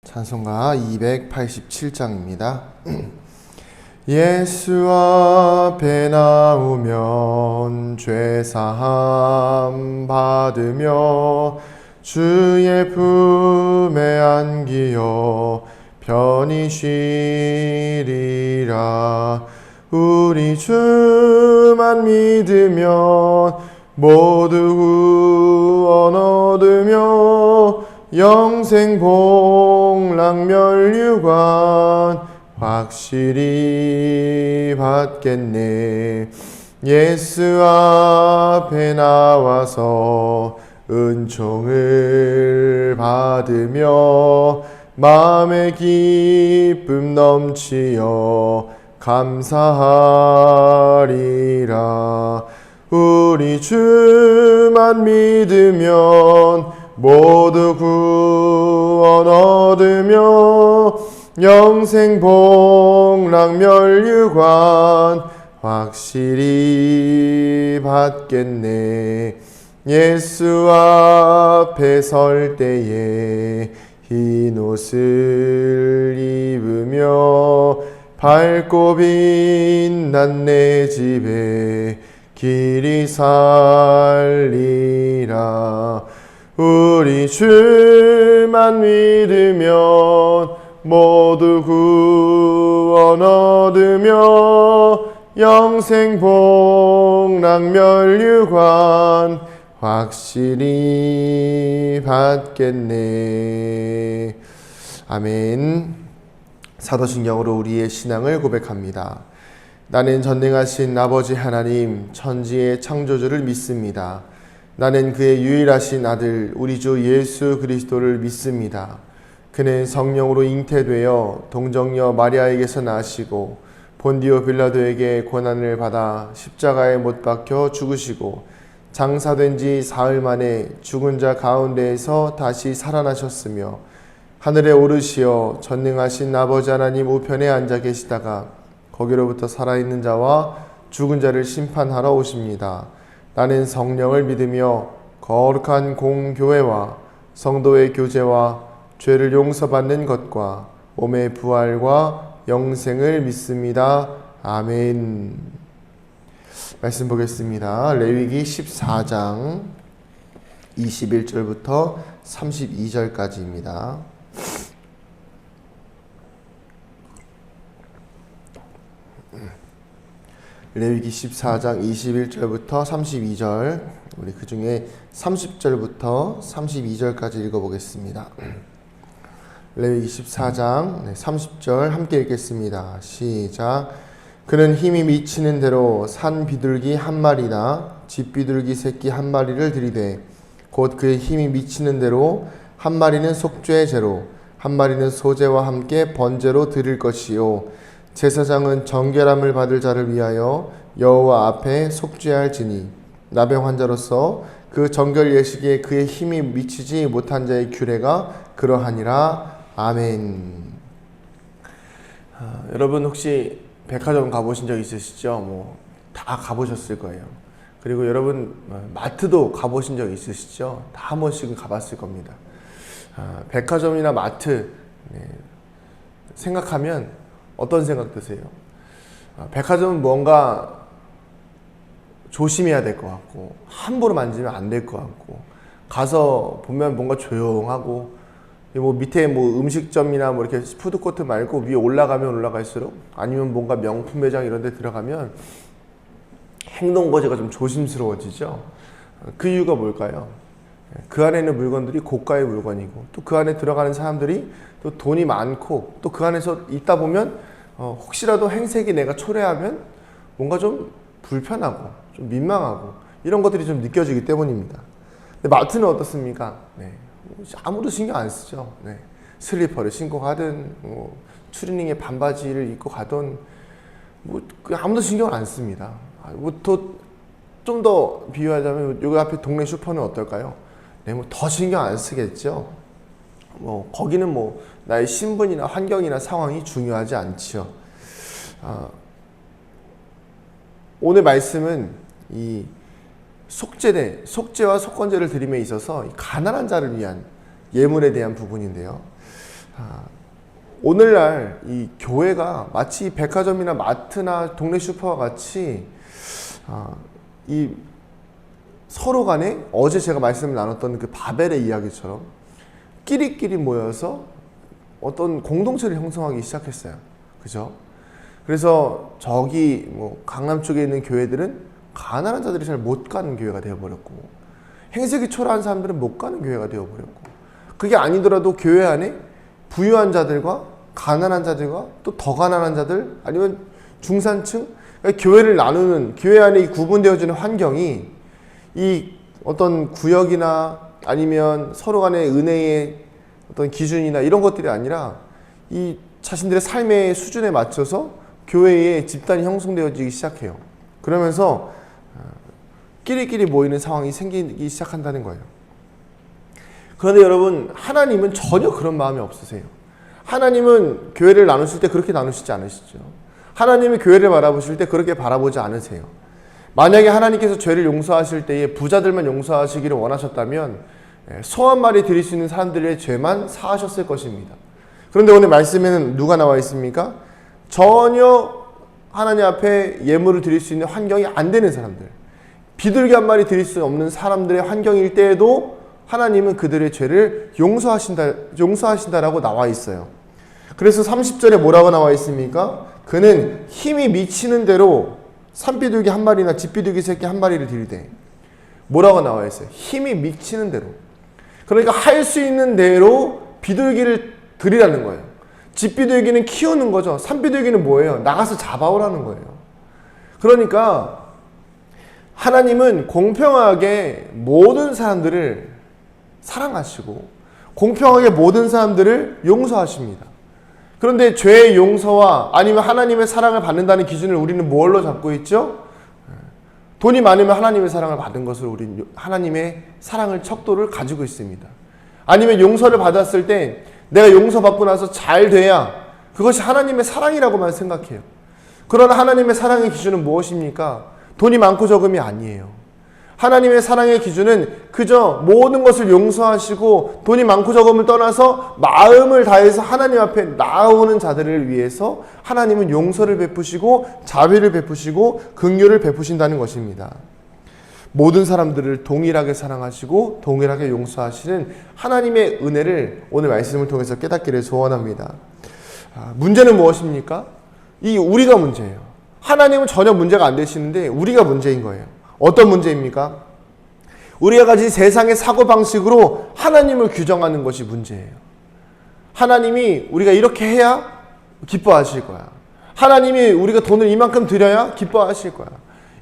찬송가 287장입니다. 예수 앞에 나오면 죄사함 받으며 주의 품에 안기어 편히 쉬리라. 우리 주만 믿으면 모두 구원 얻으며 영생 복락 면류관 확실히 받겠네. 예수 앞에 나와서 은총을 받으며 마음의 기쁨 넘치어 감사하리라. 우리 주만 믿으면 모두 구원 얻으며 영생 복락 면류관 확실히 받겠네. 예수 앞에 설 때에 흰 옷을 입으며 밝고 빛난 내 집에 길이 살리라. 우리 주만 믿으면 모두 구원 얻으며 영생 복락 면류관 확실히 받겠네. 아멘. 사도신경으로 우리의 신앙을 고백합니다. 나는 전능하신 아버지 하나님 천지의 창조주를 믿습니다. 나는 그의 유일하신 아들 우리 주 예수 그리스도를 믿습니다. 그는 성령으로 잉태되어 동정녀 마리아에게서 나시고 본디오 빌라도에게 고난을 받아 십자가에 못 박혀 죽으시고 장사된 지 사흘 만에 죽은 자 가운데에서 다시 살아나셨으며 하늘에 오르시어 전능하신 아버지 하나님 우편에 앉아 계시다가 거기로부터 살아있는 자와 죽은 자를 심판하러 오십니다. 나는 성령을 믿으며 거룩한 공교회와 성도의 교제와 죄를 용서받는 것과 몸의 부활과 영생을 믿습니다. 아멘. 말씀 보겠습니다. 레위기 14장 21절부터 32절까지입니다. 레위기 14장 21절부터 32절, 우리 그 중에 30절부터 32절까지 읽어보겠습니다. 레위기 14장 30절 함께 읽겠습니다. 시작. 그는 힘이 미치는 대로 산 비둘기 한 마리나 집 비둘기 새끼 한 마리를 들이되 곧 그의 힘이 미치는 대로 한 마리는 속죄의 제로 한 마리는 소제와 함께 번제로 드릴 것이요 제사장은 정결함을 받을 자를 위하여 여호와 앞에 속죄할지니 나병 환자로서 그 정결 예식에 그의 힘이 미치지 못한 자의 규례가 그러하니라. 아멘. 여러분 혹시 백화점 가보신 적 있으시죠? 다 가보셨을 거예요. 그리고 여러분 마트도 가보신 적 있으시죠? 다 한 번씩은 가봤을 겁니다. 백화점이나 마트 생각하면 어떤 생각 드세요? 백화점은 뭔가 조심해야 될 것 같고 함부로 만지면 안 될 것 같고 가서 보면 뭔가 조용하고 밑에 음식점이나 이렇게 푸드코트 말고 위에 올라가면 올라갈수록 아니면 뭔가 명품 매장 이런 데 들어가면 행동거지가 좀 조심스러워지죠. 그 이유가 뭘까요? 그 안에 있는 물건들이 고가의 물건이고 또 그 안에 들어가는 사람들이 또 돈이 많고 또 그 안에서 있다 보면 혹시라도 행색이 내가 초래하면 뭔가 좀 불편하고 좀 민망하고 이런 것들이 좀 느껴지기 때문입니다. 근데 마트는 어떻습니까? 아무도 신경 안 쓰죠. 슬리퍼를 신고 가든 추리닝에 반바지를 입고 가든 아무도 신경을 안 씁니다. 좀 더 비유하자면 여기 앞에 동네 슈퍼는 어떨까요? 더 신경 안 쓰겠죠. 거기는 나의 신분이나 환경이나 상황이 중요하지 않지요. 오늘 말씀은 이 속죄와 속건제를 드림에 있어서 가난한 자를 위한 예물에 대한 부분인데요. 오늘날 이 교회가 마치 백화점이나 마트나 동네 슈퍼와 같이 이 서로 간에 어제 제가 말씀을 나눴던 그 바벨의 이야기처럼 끼리끼리 모여서 어떤 공동체를 형성하기 시작했어요. 그죠? 그래서 저기 뭐 강남 쪽에 있는 교회들은 가난한 자들이 잘 못 가는 교회가 되어버렸고, 행색이 초라한 사람들은 못 가는 교회가 되어버렸고, 그게 아니더라도 교회 안에 부유한 자들과 가난한 자들과 또 더 가난한 자들, 아니면 중산층, 그러니까 교회를 나누는, 교회 안에 이 구분되어지는 환경이 이 어떤 구역이나 아니면 서로 간의 은혜의 어떤 기준이나 이런 것들이 아니라 이 자신들의 삶의 수준에 맞춰서 교회의 집단이 형성되어지기 시작해요. 그러면서 끼리끼리 모이는 상황이 생기기 시작한다는 거예요. 그런데 여러분, 하나님은 전혀 그런 마음이 없으세요. 하나님은 교회를 나누실 때 그렇게 나누시지 않으시죠. 하나님은 교회를 바라보실 때 그렇게 바라보지 않으세요. 만약에 하나님께서 죄를 용서하실 때에 부자들만 용서하시기를 원하셨다면 소 한 마리 드릴 수 있는 사람들의 죄만 사하셨을 것입니다. 그런데 오늘 말씀에는 누가 나와 있습니까? 전혀 하나님 앞에 예물을 드릴 수 있는 환경이 안 되는 사람들, 비둘기 한 마리 드릴 수 없는 사람들의 환경일 때에도 하나님은 그들의 죄를 용서하신다라고 나와 있어요. 그래서 30절에 뭐라고 나와 있습니까? 그는 힘이 미치는 대로 산비둘기 한 마리나 집비둘기 새끼 한 마리를 드리되, 뭐라고 나와 있어요? 힘이 미치는 대로. 그러니까 할 수 있는 대로 비둘기를 드리라는 거예요. 집비둘기는 키우는 거죠. 산비둘기는 뭐예요? 나가서 잡아오라는 거예요. 그러니까 하나님은 공평하게 모든 사람들을 사랑하시고 공평하게 모든 사람들을 용서하십니다. 그런데 죄의 용서와 아니면 하나님의 사랑을 받는다는 기준을 우리는 뭘로 잡고 있죠? 돈이 많으면 하나님의 사랑을 받은 것을 우리는 하나님의 사랑을 척도를 가지고 있습니다. 아니면 용서를 받았을 때 내가 용서받고 나서 잘 돼야 그것이 하나님의 사랑이라고만 생각해요. 그러나 하나님의 사랑의 기준은 무엇입니까? 돈이 많고 적음이 아니에요. 하나님의 사랑의 기준은 그저 모든 것을 용서하시고 돈이 많고 적음을 떠나서 마음을 다해서 하나님 앞에 나아오는 자들을 위해서 하나님은 용서를 베푸시고 자비를 베푸시고 긍휼을 베푸신다는 것입니다. 모든 사람들을 동일하게 사랑하시고 동일하게 용서하시는 하나님의 은혜를 오늘 말씀을 통해서 깨닫기를 소원합니다. 문제는 무엇입니까? 이 우리가 문제예요. 하나님은 전혀 문제가 안 되시는데 우리가 문제인 거예요. 어떤 문제입니까? 우리가 가진 세상의 사고방식으로 하나님을 규정하는 것이 문제예요. 하나님이 우리가 이렇게 해야 기뻐하실 거야. 하나님이 우리가 돈을 이만큼 드려야 기뻐하실 거야.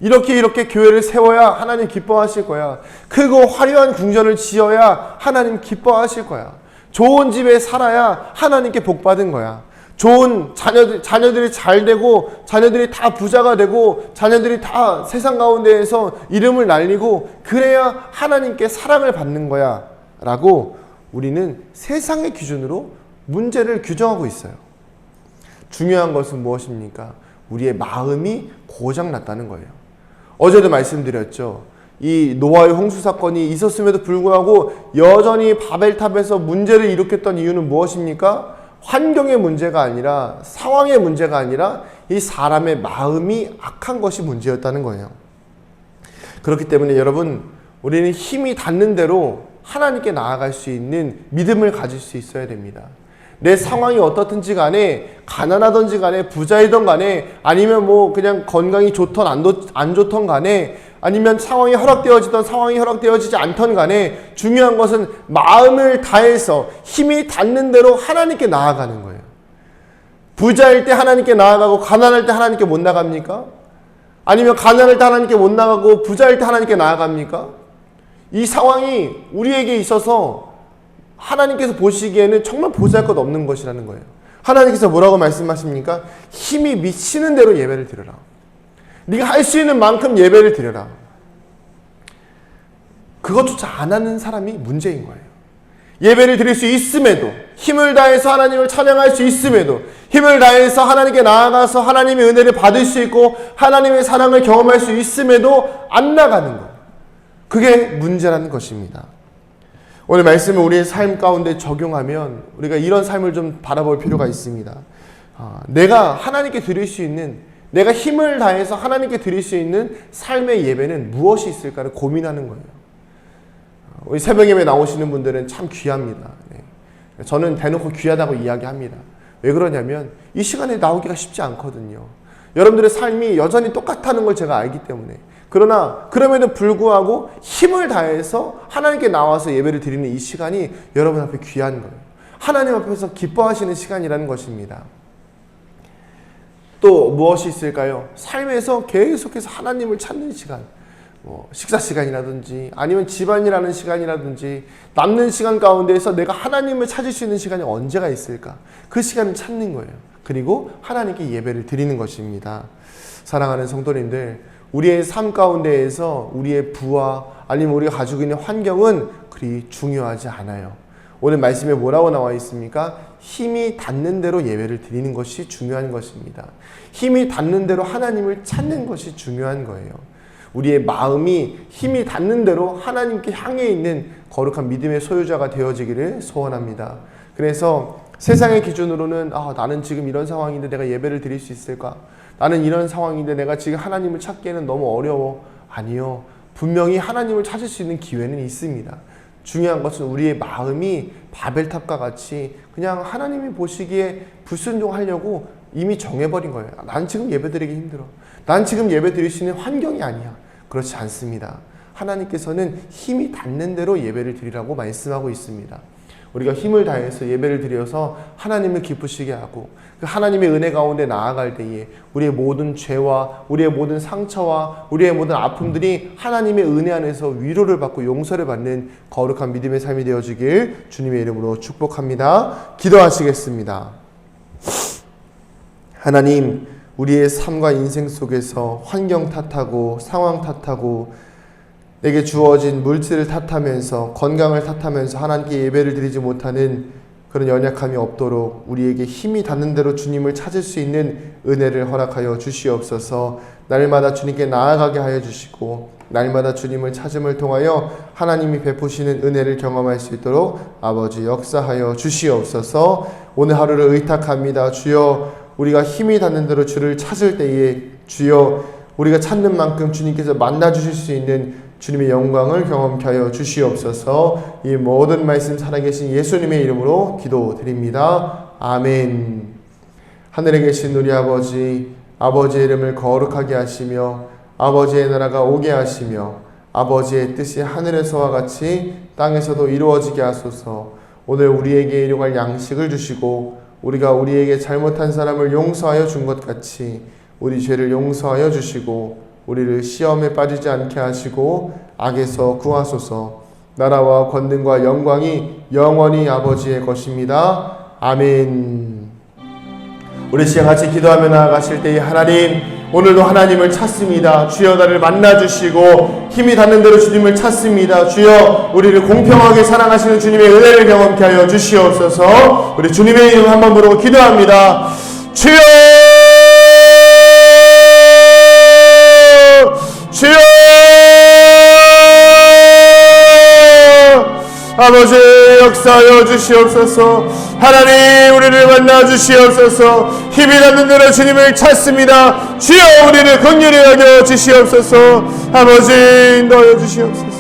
이렇게 교회를 세워야 하나님 기뻐하실 거야. 크고 화려한 궁전을 지어야 하나님 기뻐하실 거야. 좋은 집에 살아야 하나님께 복 받은 거야. 좋은 자녀들이 잘 되고 자녀들이 다 부자가 되고 자녀들이 다 세상 가운데에서 이름을 날리고 그래야 하나님께 사랑을 받는 거야 라고 우리는 세상의 기준으로 문제를 규정하고 있어요. 중요한 것은 무엇입니까? 우리의 마음이 고장났다는 거예요. 어제도 말씀드렸죠. 이 노아의 홍수 사건이 있었음에도 불구하고 여전히 바벨탑에서 문제를 일으켰던 이유는 무엇입니까? 환경의 문제가 아니라 상황의 문제가 아니라 이 사람의 마음이 악한 것이 문제였다는 거예요. 그렇기 때문에 여러분, 우리는 힘이 닿는 대로 하나님께 나아갈 수 있는 믿음을 가질 수 있어야 됩니다. 내 상황이 어떻든지 간에, 가난하든지 간에, 부자이든 간에, 아니면 뭐 그냥 건강이 좋던 안 좋던 간에, 아니면 상황이 허락되어지던 상황이 허락되어지지 않던 간에 중요한 것은 마음을 다해서 힘이 닿는 대로 하나님께 나아가는 거예요. 부자일 때 하나님께 나아가고 가난할 때 하나님께 못 나갑니까? 아니면 가난할 때 하나님께 못 나가고 부자일 때 하나님께 나아갑니까? 이 상황이 우리에게 있어서 하나님께서 보시기에는 정말 보잘것없는 것이라는 거예요. 하나님께서 뭐라고 말씀하십니까? 힘이 미치는 대로 예배를 드려라. 네가 할 수 있는 만큼 예배를 드려라. 그것조차 안 하는 사람이 문제인 거예요. 예배를 드릴 수 있음에도, 힘을 다해서 하나님을 찬양할 수 있음에도, 힘을 다해서 하나님께 나아가서 하나님의 은혜를 받을 수 있고 하나님의 사랑을 경험할 수 있음에도 안 나가는 것, 그게 문제라는 것입니다. 오늘 말씀을 우리의 삶 가운데 적용하면 우리가 이런 삶을 좀 바라볼 필요가 있습니다. 내가 하나님께 드릴 수 있는, 내가 힘을 다해서 하나님께 드릴 수 있는 삶의 예배는 무엇이 있을까를 고민하는 거예요. 우리 새벽 예배 나오시는 분들은 참 귀합니다. 저는 대놓고 귀하다고 이야기합니다. 왜 그러냐면 이 시간에 나오기가 쉽지 않거든요. 여러분들의 삶이 여전히 똑같다는 걸 제가 알기 때문에. 그러나 그럼에도 불구하고 힘을 다해서 하나님께 나와서 예배를 드리는 이 시간이 여러분 앞에 귀한 거예요. 하나님 앞에서 기뻐하시는 시간이라는 것입니다. 또 무엇이 있을까요? 삶에서 계속해서 하나님을 찾는 시간, 식사 시간이라든지 아니면 집안이라는 시간이라든지 남는 시간 가운데에서 내가 하나님을 찾을 수 있는 시간이 언제가 있을까? 그 시간을 찾는 거예요. 그리고 하나님께 예배를 드리는 것입니다. 사랑하는 성도님들, 우리의 삶 가운데에서 우리의 부와 아니면 우리가 가지고 있는 환경은 그리 중요하지 않아요. 오늘 말씀에 뭐라고 나와 있습니까? 힘이 닿는 대로 예배를 드리는 것이 중요한 것입니다. 힘이 닿는 대로 하나님을 찾는 것이 중요한 거예요. 우리의 마음이 힘이 닿는 대로 하나님께 향해 있는 거룩한 믿음의 소유자가 되어지기를 소원합니다. 그래서 세상의 기준으로는 나는 지금 이런 상황인데 내가 예배를 드릴 수 있을까? 나는 이런 상황인데 내가 지금 하나님을 찾기에는 너무 어려워. 아니요. 분명히 하나님을 찾을 수 있는 기회는 있습니다. 중요한 것은 우리의 마음이 바벨탑과 같이 그냥 하나님이 보시기에 불순종하려고 이미 정해버린 거예요. 난 지금 예배드리기 힘들어. 난 지금 예배드릴 수 있는 환경이 아니야. 그렇지 않습니다. 하나님께서는 힘이 닿는 대로 예배를 드리라고 말씀하고 있습니다. 우리가 힘을 다해서 예배를 드려서 하나님을 기쁘시게 하고 그 하나님의 은혜 가운데 나아갈 때에 우리의 모든 죄와 우리의 모든 상처와 우리의 모든 아픔들이 하나님의 은혜 안에서 위로를 받고 용서를 받는 거룩한 믿음의 삶이 되어지길 주님의 이름으로 축복합니다. 기도하시겠습니다. 하나님, 우리의 삶과 인생 속에서 환경 탓하고 상황 탓하고 내게 주어진 물질을 탓하면서 건강을 탓하면서 하나님께 예배를 드리지 못하는 그런 연약함이 없도록 우리에게 힘이 닿는 대로 주님을 찾을 수 있는 은혜를 허락하여 주시옵소서. 날마다 주님께 나아가게 하여 주시고 날마다 주님을 찾음을 통하여 하나님이 베푸시는 은혜를 경험할 수 있도록 아버지 역사하여 주시옵소서. 오늘 하루를 의탁합니다. 주여, 우리가 힘이 닿는 대로 주를 찾을 때에 주여 우리가 찾는 만큼 주님께서 만나주실 수 있는 주님의 영광을 경험케 하여 주시옵소서. 이 모든 말씀 살아계신 예수님의 이름으로 기도드립니다. 아멘. 하늘에 계신 우리 아버지, 아버지의 이름을 거룩하게 하시며 아버지의 나라가 오게 하시며 아버지의 뜻이 하늘에서와 같이 땅에서도 이루어지게 하소서. 오늘 우리에게 일용할 양식을 주시고 우리가 우리에게 잘못한 사람을 용서하여 준 것 같이 우리 죄를 용서하여 주시고 우리를 시험에 빠지지 않게 하시고 악에서 구하소서. 나라와 권능과 영광이 영원히 아버지의 것입니다. 아멘. 우리 시간 같이 기도하며 나아가실 때에 하나님, 오늘도 하나님을 찾습니다. 주여, 나를 만나주시고 힘이 닿는 대로 주님을 찾습니다. 주여, 우리를 공평하게 사랑하시는 주님의 은혜를 경험케 하여 주시옵소서. 우리 주님의 이름 한번 부르고 기도합니다. 주여, 주여, 아버지 역사하여 주시옵소서. 하나님, 우리를 만나 주시옵소서. 힘이 닿는 대로 주님을 찾습니다. 주여, 우리를 긍휼히 여겨 주시옵소서. 아버지 인도하여 주시옵소서.